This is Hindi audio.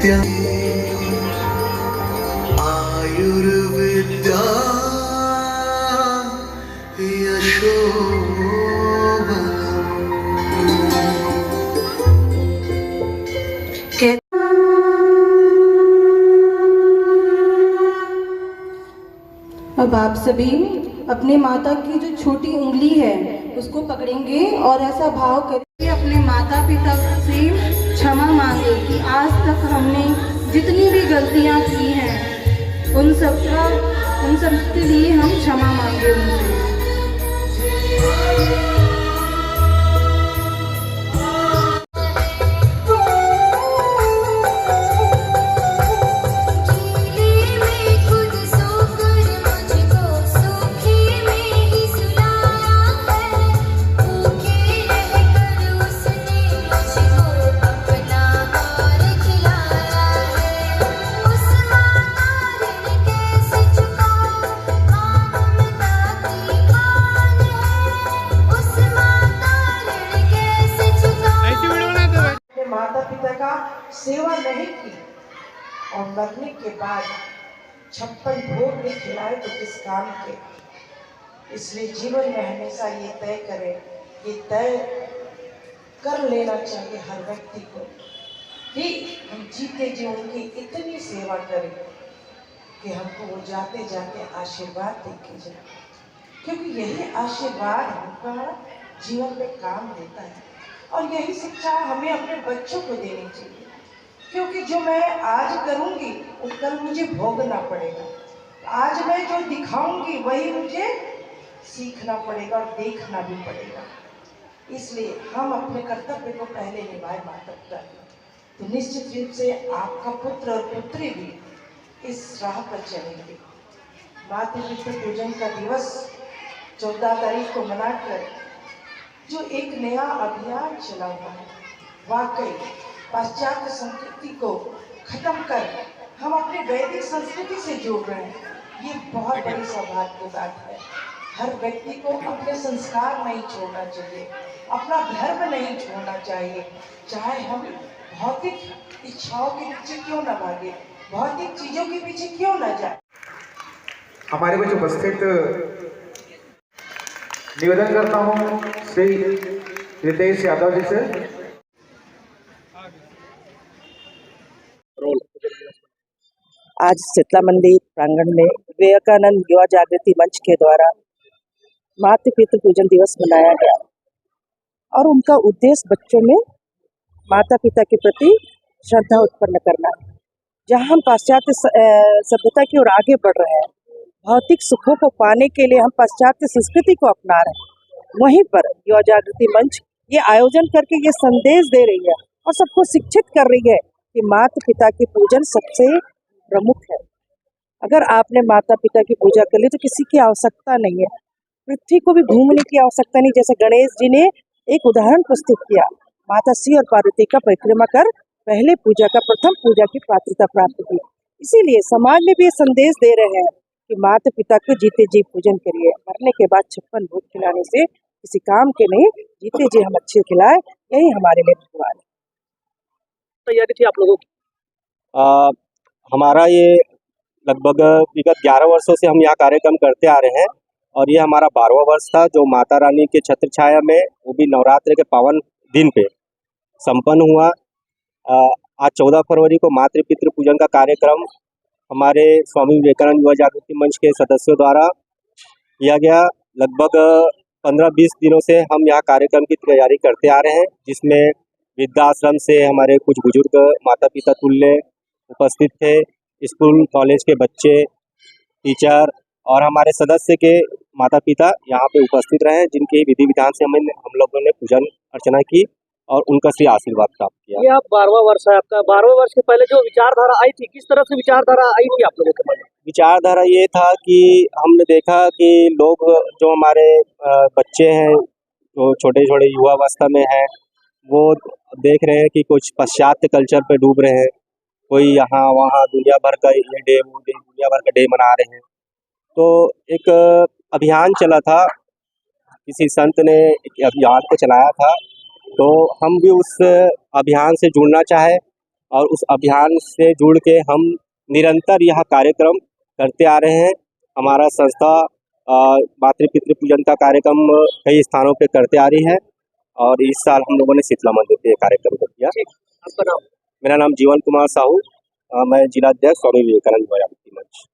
नित्यम् आयुर्विद्या अब आप सभी अपने माता की जो छोटी उंगली है उसको पकड़ेंगे और ऐसा भाव करेंगे अपने माता पिता से क्षमा मांगे कि आज तक हमने जितनी भी गलतियां की हैं उन सब के लिए हम क्षमा मांगे उनसे। माता पिता का सेवा नहीं की और मरने के बाद 56 भोग भी खिलाए तो किस काम के। इसलिए जीवन में हमेशा ये तय करें, ये तय कर लेना चाहिए हर व्यक्ति को कि हम जीते जी उनकी इतनी सेवा करें कि हमको वो जाते जाते आशीर्वाद देके जाए, क्योंकि यही आशीर्वाद हमका जीवन में काम देता है। और यही शिक्षा हमें अपने बच्चों को देनी चाहिए, क्योंकि जो मैं आज करूंगी वो कल मुझे भोगना पड़ेगा। आज मैं जो दिखाऊंगी वही मुझे सीखना पड़ेगा और देखना भी पड़ेगा। इसलिए हम अपने कर्तव्य को पहले निभाए माता पिता की, तो निश्चित रूप से आपका पुत्र और पुत्री भी इस राह पर चलेंगे। मातृ पितृ पूजन का दिवस 14 तारीख को मनाकर जो एक नया अभियान चला हुआ है, वाकई पाश्चात्य संस्कृति को खत्म कर हम अपने वैदिक संस्कृति से जुड़ रहे हैं। ये बहुत बड़ी सौभाग्य की बात है। हर व्यक्ति को अपने संस्कार नहीं छोड़ना चाहिए, अपना धर्म नहीं छोड़ना चाहिए, चाहे हम भौतिक इच्छाओं के पीछे क्यों न भागे, भौतिक चीजों के पीछे क्यों न जाए। हमारे बीच उपस्थित निवेदन करता हूँ श्री रितेश यादव जी से। आज शीतला मंदिर प्रांगण में विवेकानंद युवा जागृति मंच के द्वारा मातृ पितृ पूजन दिवस मनाया गया और उनका उद्देश्य बच्चों में माता पिता के प्रति श्रद्धा उत्पन्न करना है। जहाँ हम पाश्चात्य सभ्यता की ओर आगे बढ़ रहे हैं, भौतिक सुखों को पाने के लिए हम पाश्चात्य संस्कृति को अपना रहे हैं, वहीं पर युवा जागृति मंच ये आयोजन करके ये संदेश दे रही है और सबको शिक्षित कर रही है कि माता पिता की पूजन सबसे प्रमुख है। अगर आपने माता पिता की पूजा कर ली तो किसी की आवश्यकता नहीं है, पृथ्वी को भी घूमने की आवश्यकता नहीं। जैसे गणेश जी ने एक उदाहरण प्रस्तुत किया, माता शिव और पार्वती का परिक्रमा कर पहले पूजा का प्रथम पूजा की पात्रता प्राप्त की। इसीलिए समाज में भी ये संदेश दे रहे हैं कि माता पिता को जीते जी पूजन करिए, मरने के बाद 56 भोग खिलाने से किसी काम के नहीं, जीते जी हम अच्छे खिलाए, यही हमारे लिए भगवान है। तैयारी थी आप लोगों की? हमारा ये लगभग विगत 11 वर्षों से हम यहाँ कार्यक्रम करते आ रहे हैं और ये हमारा 12वां वर्ष था, जो माता रानी के छत्र छाया में, वो भी नवरात्र के पावन दिन पे संपन्न हुआ। आज 14 फरवरी को मातृ पितृ पूजन का कार्यक्रम हमारे स्वामी विवेकानंद युवा जागृति मंच के सदस्यों द्वारा किया गया। लगभग 15-20 दिनों से हम यहाँ कार्यक्रम की तैयारी करते आ रहे हैं, जिसमें वृद्धाश्रम से हमारे कुछ बुजुर्ग माता पिता तुल्य उपस्थित थे, स्कूल कॉलेज के बच्चे, टीचर और हमारे सदस्य के माता पिता यहाँ पे उपस्थित रहे, जिनके विधि विधान से हम लोगों ने पूजन अर्चना की और उनका श्री आशीर्वाद प्राप्त किया। ये आप 12वां वर्ष है आपका। 12वें वर्ष के पहले जो विचारधारा आई थी, किस तरह से विचारधारा आई थी आप लोगों के पास? विचारधारा ये था कि हमने देखा कि लोग जो हमारे बच्चे हैं, जो छोटे छोटे युवावस्था में हैं, वो देख रहे हैं कि कुछ पाश्चात्य कल्चर पे डूब रहे हैं। कोई यहाँ वहाँ दुनिया भर का ये डे, वो डे, दुनिया भर का डे मना रहे हैं। तो एक अभियान चला था, किसी संत ने एक अभियान को चलाया था, तो हम भी उस अभियान से जुड़ना चाहे और उस अभियान से जुड़ के हम निरंतर यह कार्यक्रम करते आ रहे हैं। हमारा संस्था मातृ पितृ पूजन का कार्यक्रम कई स्थानों पे करते आ रही है और इस साल हम लोगों ने शीतला मंदिर पे कार्यक्रम कर दिया। आपका नाम? मेरा नाम जीवन कुमार साहू, मैं जिला अध्यक्ष स्वामी विवेकानंद मंच।